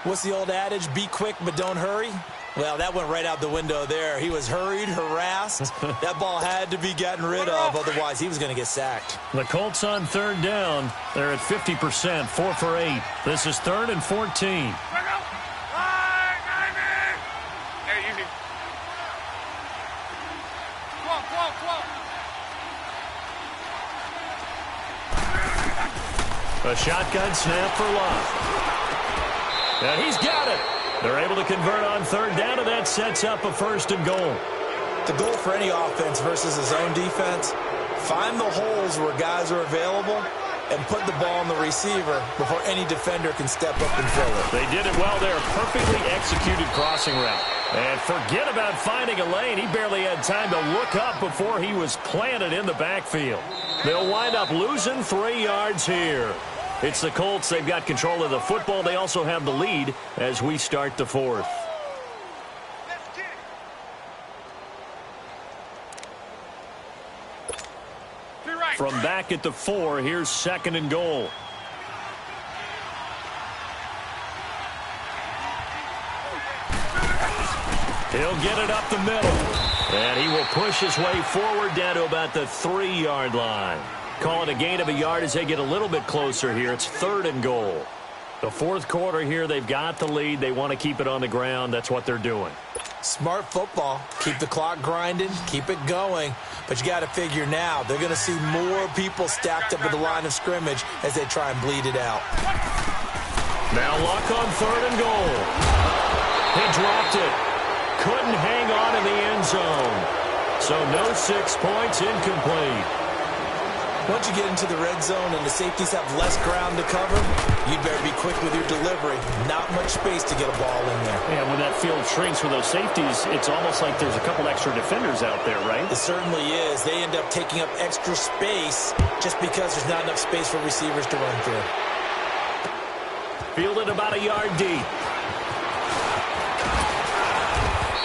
[SPEAKER 3] What's the old adage? Be quick, but don't hurry. Well, that went right out the window there. He was hurried, harassed. That ball had to be gotten rid of. Otherwise, he was going to get sacked.
[SPEAKER 2] The Colts on 3rd down. They're at 50%, 4 for 8. This is 3rd and 14. A shotgun snap for Love. And he's got it. They're able to convert on 3rd down, and that sets up a 1st and goal.
[SPEAKER 3] The goal for any offense versus his own defense, find the holes where guys are available and put the ball on the receiver before any defender can step up and fill it.
[SPEAKER 2] They did it well there. Perfectly executed crossing route. And forget about finding a lane. He barely had time to look up before he was planted in the backfield. They'll wind up losing 3 yards here. It's the Colts. They've got control of the football. They also have the lead as we start the 4th. From back at the 4, here's 2nd and goal. He'll get it up the middle. And he will push his way forward down to about the 3-yard line. Call it a gain of a yard as they get a little bit closer here. It's 3rd and goal. The 4th quarter here, they've got the lead. They want to keep it on the ground. That's what they're doing.
[SPEAKER 3] Smart football. Keep the clock grinding. Keep it going. But you got to figure now, they're going to see more people stacked up at the line of scrimmage as they try and bleed it out.
[SPEAKER 2] Now Luck on 3rd and goal. He dropped it. Couldn't hang on in the end zone. So no 6 points, incomplete.
[SPEAKER 3] Once you get into the red zone and the safeties have less ground to cover, you'd better be quick with your delivery. Not much space to get a ball in there.
[SPEAKER 2] Yeah, when that field shrinks with those safeties, it's almost like there's a couple extra defenders out there, right?
[SPEAKER 3] It certainly is. They end up taking up extra space just because there's not enough space for receivers to run through.
[SPEAKER 2] Fielded about a yard deep.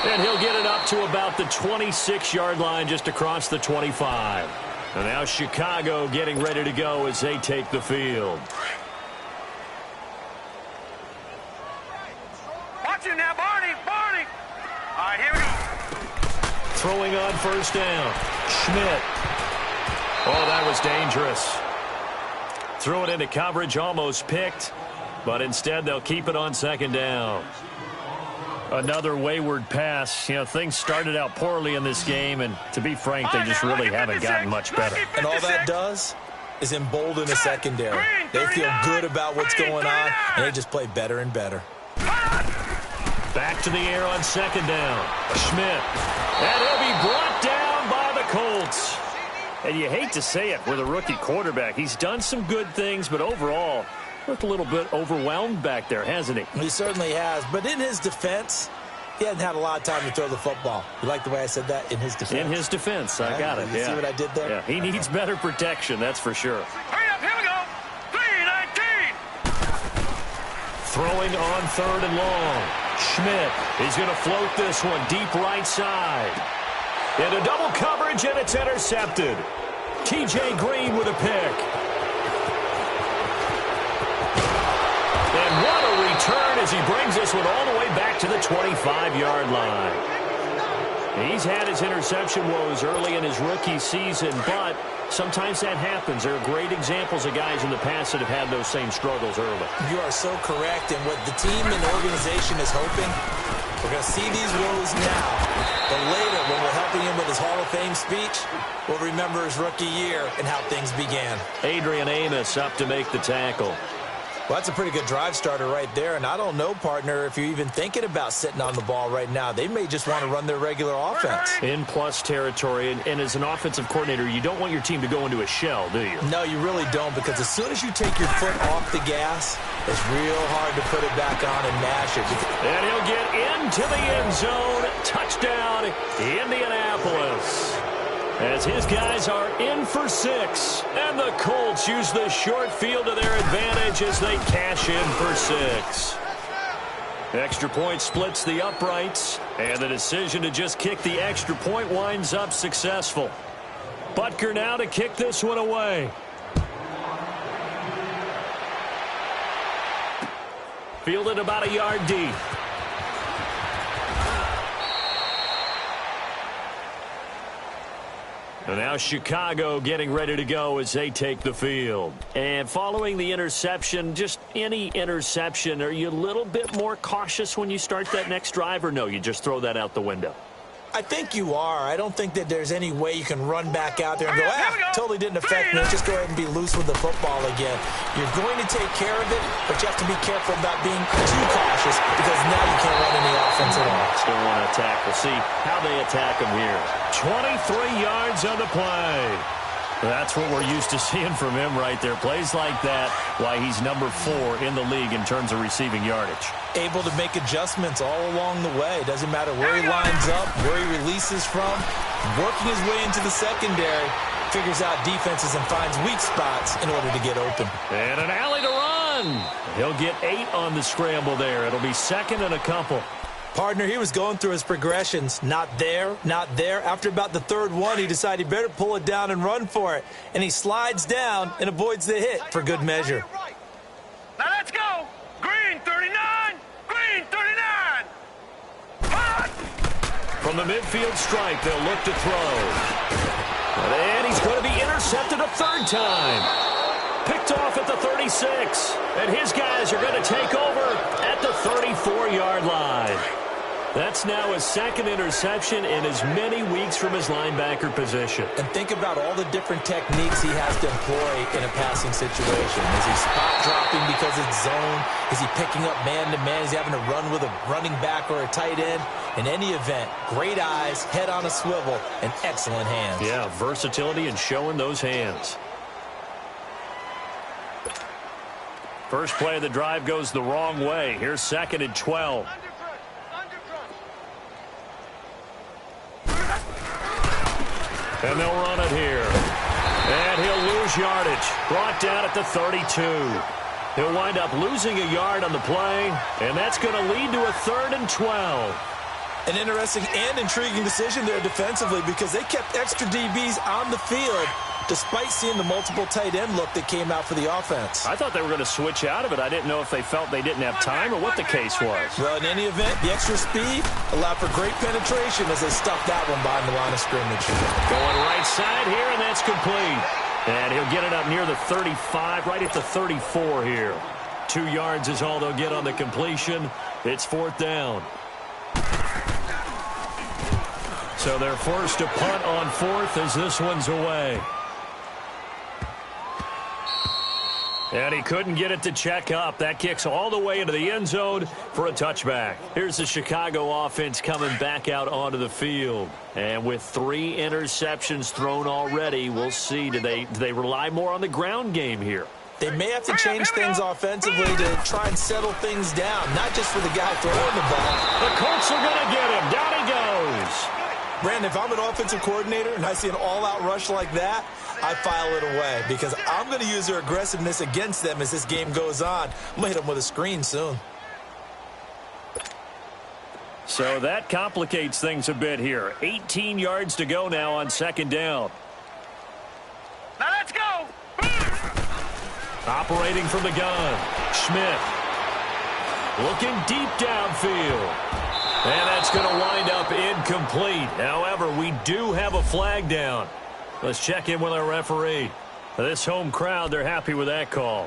[SPEAKER 2] And he'll get it up to about the 26-yard line just across the 25. And now Chicago getting ready to go as they take the field.
[SPEAKER 4] Watch him now, Barney. Barney. All right, here we go.
[SPEAKER 2] Throwing on 1st down. Schmidt. Oh, that was dangerous. Threw it into coverage, almost picked. But instead, they'll keep it on 2nd down. Another wayward pass. You know, things started out poorly in this game, and to be frank, they just really haven't gotten much better.
[SPEAKER 3] And all that does is embolden the secondary. They feel good about what's going on, and they just play better and better.
[SPEAKER 2] Back to the air on 2nd down. Schmidt. And he'll be brought down by the Colts. And you hate to say it with a rookie quarterback. He's done some good things, but overall, looked a little bit overwhelmed back there, hasn't he?
[SPEAKER 3] He certainly has. But in his defense, he hasn't had a lot of time to throw the football. You like the way I said that? In his defense.
[SPEAKER 2] In his defense. I got it.
[SPEAKER 3] You see what I did there?
[SPEAKER 2] Yeah, he needs better protection, that's for sure.
[SPEAKER 4] Hurry up, here we go. 3-19.
[SPEAKER 2] Throwing on 3rd and long. Schmidt is going to float this one deep right side. Into double coverage, and it's intercepted. T.J. Green with a pick. And what a return as he brings this one all the way back to the 25-yard line. He's had his interception woes early in his rookie season, but sometimes that happens. There are great examples of guys in the past that have had those same struggles early.
[SPEAKER 3] You are so correct, and what the team and the organization is hoping, we're going to see these woes now, but later when we're helping him with his Hall of Fame speech, we'll remember his rookie year and how things began.
[SPEAKER 2] Adrian Amos up to make the tackle.
[SPEAKER 3] Well, that's a pretty good drive starter right there, and I don't know, partner, if you're even thinking about sitting on the ball right now. They may just want to run their regular offense.
[SPEAKER 2] In plus territory, and as an offensive coordinator, you don't want your team to go into a shell, do you?
[SPEAKER 3] No, you really don't, because as soon as you take your foot off the gas, it's real hard to put it back on and mash it.
[SPEAKER 2] And he'll get into the end zone. Touchdown, Indianapolis. as his guys are in for 6. And the Colts use the short field to their advantage as they cash in for 6. Extra point splits the uprights, and the decision to just kick the extra point winds up successful. Butker now to kick this one away. Fielded about a yard deep. And now Chicago getting ready to go as they take the field. And following the interception, just any interception, are you a little bit more cautious when you start that next drive, or no, you just throw that out the window?
[SPEAKER 3] I think you are. I don't think that there's any way you can run back out there and go, totally didn't affect me. Just go ahead and be loose with the football again. You're going to take care of it, but you have to be careful about being too cautious because now you can't run any offense at all.
[SPEAKER 2] Still want to attack. We'll see how they attack him here. 23 yards on the play. That's what we're used to seeing from him right there. Plays like that, why he's number 4 in the league in terms of receiving yardage.
[SPEAKER 3] Able to make adjustments all along the way. Doesn't matter where he lines up, where he releases from. Working his way into the secondary, figures out defenses and finds weak spots in order to get open.
[SPEAKER 2] And an alley to run. He'll get 8 on the scramble there. It'll be 2nd and a couple.
[SPEAKER 3] Partner, he was going through his progressions. Not there, not there. After about the 3rd one, he decided he better pull it down and run for it. And he slides down and avoids the hit for good measure.
[SPEAKER 4] Now let's go. Green 39. Green 39. Hot.
[SPEAKER 2] From the midfield stripe, they'll look to throw. And he's going to be intercepted a 3rd time. Picked off at the 36. And his guys are going to take over at the 34-yard line. That's now his 2nd interception in as many weeks from his linebacker position.
[SPEAKER 3] And think about all the different techniques he has to employ in a passing situation. Is he spot dropping because it's zone? Is he picking up man-to-man? Is he having to run with a running back or a tight end? In any event, great eyes, head on a swivel, and excellent hands.
[SPEAKER 2] Yeah, versatility and showing those hands. First play of the drive goes the wrong way. Here's 2nd and 12. And they'll run it here. And he'll lose yardage. Brought down at the 32. He'll wind up losing a yard on the play, and that's going to lead to a 3rd and 12.
[SPEAKER 3] An interesting and intriguing decision there defensively because they kept extra DBs on the field despite seeing the multiple tight end look that came out for the offense.
[SPEAKER 2] I thought they were going to switch out of it. I didn't know if they felt they didn't have time or what the case was.
[SPEAKER 3] Well, in any event, the extra speed allowed for great penetration as they stuffed that one behind the line of scrimmage.
[SPEAKER 2] Going right side here, and that's complete. And he'll get it up near the 35, right at the 34 here. 2 yards is all they'll get on the completion. It's 4th down. So they're forced to punt on 4th as this one's away. And he couldn't get it to check up. That kicks all the way into the end zone for a touchback. Here's the Chicago offense coming back out onto the field. And with 3 interceptions thrown already, we'll see. Do they rely more on the ground game here?
[SPEAKER 3] They may have to change things offensively to try and settle things down, not just for the guy throwing the ball.
[SPEAKER 2] The Colts are going to get him. Down he goes.
[SPEAKER 3] Brandon, if I'm an offensive coordinator and I see an all-out rush like that, I file it away because I'm going to use their aggressiveness against them as this game goes on. I'm going to hit them with a screen soon.
[SPEAKER 2] So that complicates things a bit here. 18 yards to go now on 2nd down.
[SPEAKER 4] Now let's go.
[SPEAKER 2] Operating from the gun, Schmidt. Looking deep downfield. And that's going to wind up incomplete. However, we do have a flag down. Let's check in with our referee. This home crowd, they're happy with that call.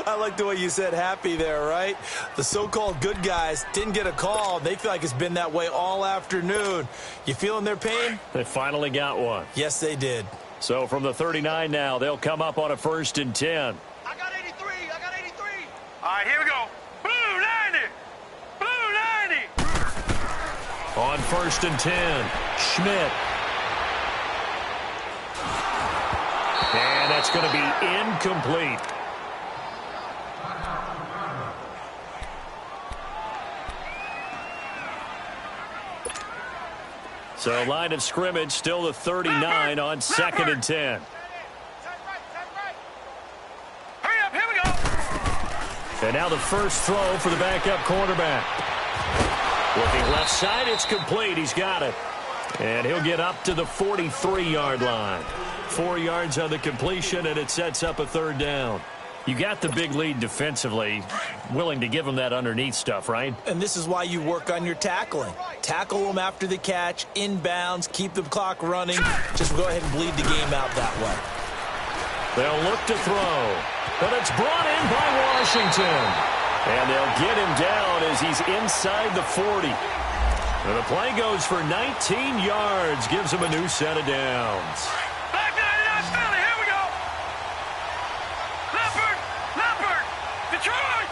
[SPEAKER 3] I like the way you said happy there, right? The so-called good guys didn't get a call. They feel like it's been that way all afternoon. You feeling their pain?
[SPEAKER 2] They finally got one.
[SPEAKER 3] Yes, they did.
[SPEAKER 2] So from the 39 now, they'll come up on a 1st and 10.
[SPEAKER 4] I got 83. I got 83. All right, here we go. Blue 90. Blue 90.
[SPEAKER 2] On 1st and 10, Schmidt. And that's going to be incomplete. So line of scrimmage still the 39 on 2nd and 10.
[SPEAKER 4] Hurry up, here we go.
[SPEAKER 2] And now the first throw for the backup quarterback. Looking left side, it's complete. He's got it. And he'll get up to the 43-yard line. 4 yards on the completion, and it sets up a 3rd down. You got the big lead defensively, willing to give them that underneath stuff, right?
[SPEAKER 3] And this is why you work on your tackling. Tackle them after the catch, inbounds, keep the clock running. Just go ahead and bleed the game out that way.
[SPEAKER 2] They'll look to throw, but it's brought in by Washington. And they'll get him down as he's inside the 40. And the play goes for 19 yards, gives him a new set of downs.
[SPEAKER 4] Back 99 Philly, here we go. Leopard, Detroit,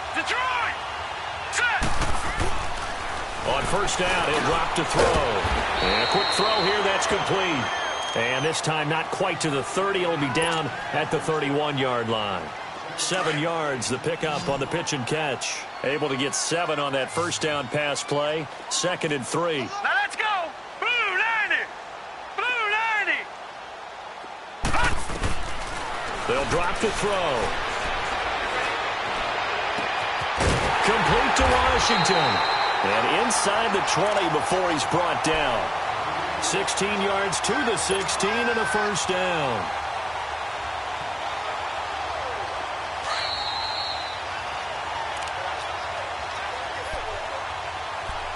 [SPEAKER 4] set.
[SPEAKER 2] On first down, he'll drop to throw. And a quick throw here, that's complete. And this time not quite to the 30. It'll be down at the 31-yard line. 7 yards, the pickup on the pitch and catch. Able to get 7 on that first down pass play. 2nd and 3.
[SPEAKER 4] Now let's go. Blue 90.
[SPEAKER 2] They'll drop to throw. Complete to Washington. And inside the 20 before he's brought down. 16 yards to the 16 and a first down.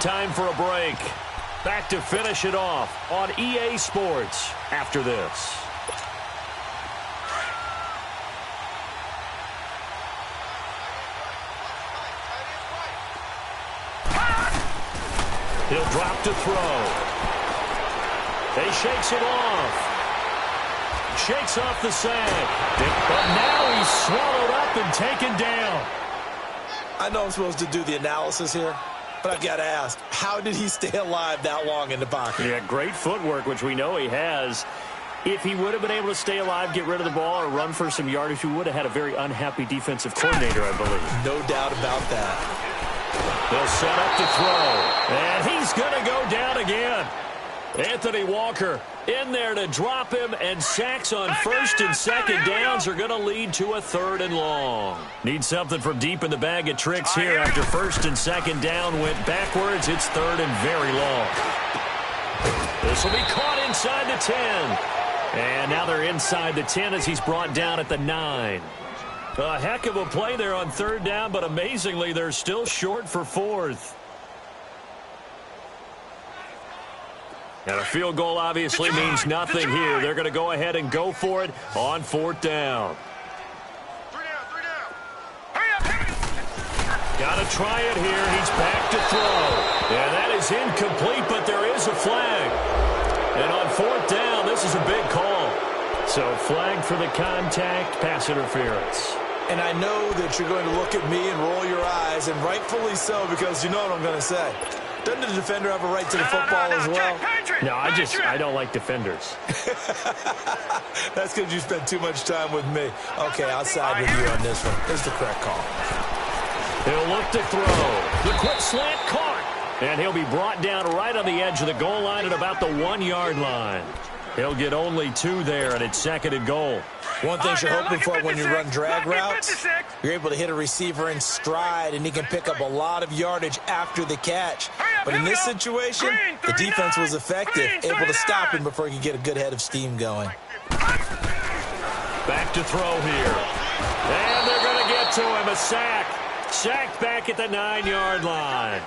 [SPEAKER 2] Time for a break. Back to finish it off on EA Sports after this. He'll drop to throw. He shakes it off. Shakes off the sack. But now he's swallowed up and taken down.
[SPEAKER 3] I know I'm supposed to do the analysis here, but I've got to ask, how did he stay alive that long in the pocket?
[SPEAKER 2] Yeah, great footwork, which we know he has. If he would have been able to stay alive, get rid of the ball, or run for some yardage, he would have had a very unhappy defensive coordinator, I believe.
[SPEAKER 3] No doubt about that.
[SPEAKER 2] They'll set up to throw. And he's going to go down again. Anthony Walker in there to drop him, and sacks on 1st and 2nd downs are going to lead to a 3rd and long. Need something from deep in the bag of tricks here after 1st and 2nd down went backwards. It's 3rd and very long. This will be caught inside the 10. And now they're inside the 10 as he's brought down at the 9. A heck of a play there on 3rd down, but amazingly, they're still short for 4th. And a field goal obviously means nothing here. They're going to go ahead and go for it on 4th down.
[SPEAKER 4] 3 down. Hurry up.
[SPEAKER 2] Got to try it here. He's back to throw. And that is incomplete, but there is a flag. And on 4th down, this is a big call. So flag for the contact, pass interference.
[SPEAKER 3] And I know that you're going to look at me and roll your eyes, and rightfully so, because you know what I'm going to say. Doesn't the defender have a right to the football as well?
[SPEAKER 2] No, I don't like defenders.
[SPEAKER 3] That's because you spend too much time with me. Okay, I'll side with you on this one. It's the correct call.
[SPEAKER 2] He'll look to throw. The quick slant caught. And he'll be brought down right on the edge of the goal line at about the 1-yard line. He'll get only 2 there, and it's 2nd and goal.
[SPEAKER 3] One thing you're hoping for when you run drag routes, you're able to hit a receiver in stride, and he can pick up a lot of yardage after the catch. But in this situation, the defense was effective, able to stop him before he could get a good head of steam going.
[SPEAKER 2] Back to throw here. And they're going to get to him, a sack. Sacked back at the 9-yard line.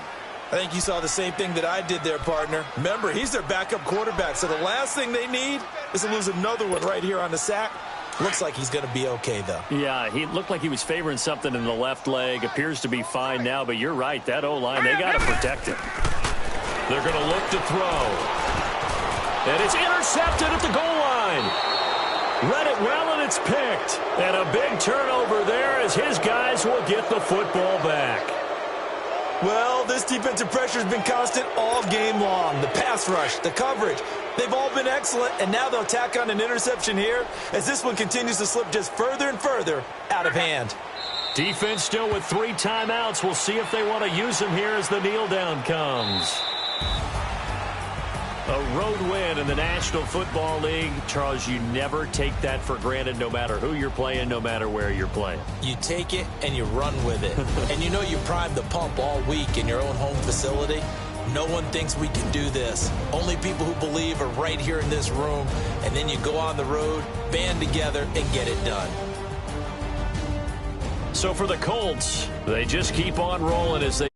[SPEAKER 3] I think you saw the same thing that I did there, partner. Remember, he's their backup quarterback, so the last thing they need is to lose another one right here on the sack. Looks like he's going to be okay, though.
[SPEAKER 2] Yeah, he looked like he was favoring something in the left leg. Appears to be fine now, but you're right. That O-line, they got to protect him. They're going to look to throw. And it's intercepted at the goal line. Read it well, and it's picked. And a big turnover there as his guys will get the football back.
[SPEAKER 3] Well, this defensive pressure has been constant all game long. The pass rush, the coverage, they've all been excellent, and now they'll tack on an interception here as this one continues to slip just further and further out of hand.
[SPEAKER 2] Defense still with 3 timeouts. We'll see if they want to use them here as the kneel down comes. A road win in the National Football League. Charles, you never take that for granted, no matter who you're playing, no matter where you're playing.
[SPEAKER 3] You take it and you run with it. And you know you primed the pump all week in your own home facility. No one thinks we can do this. Only people who believe are right here in this room. And then you go on the road, band together, and get it done.
[SPEAKER 2] So for the Colts, they just keep on rolling as they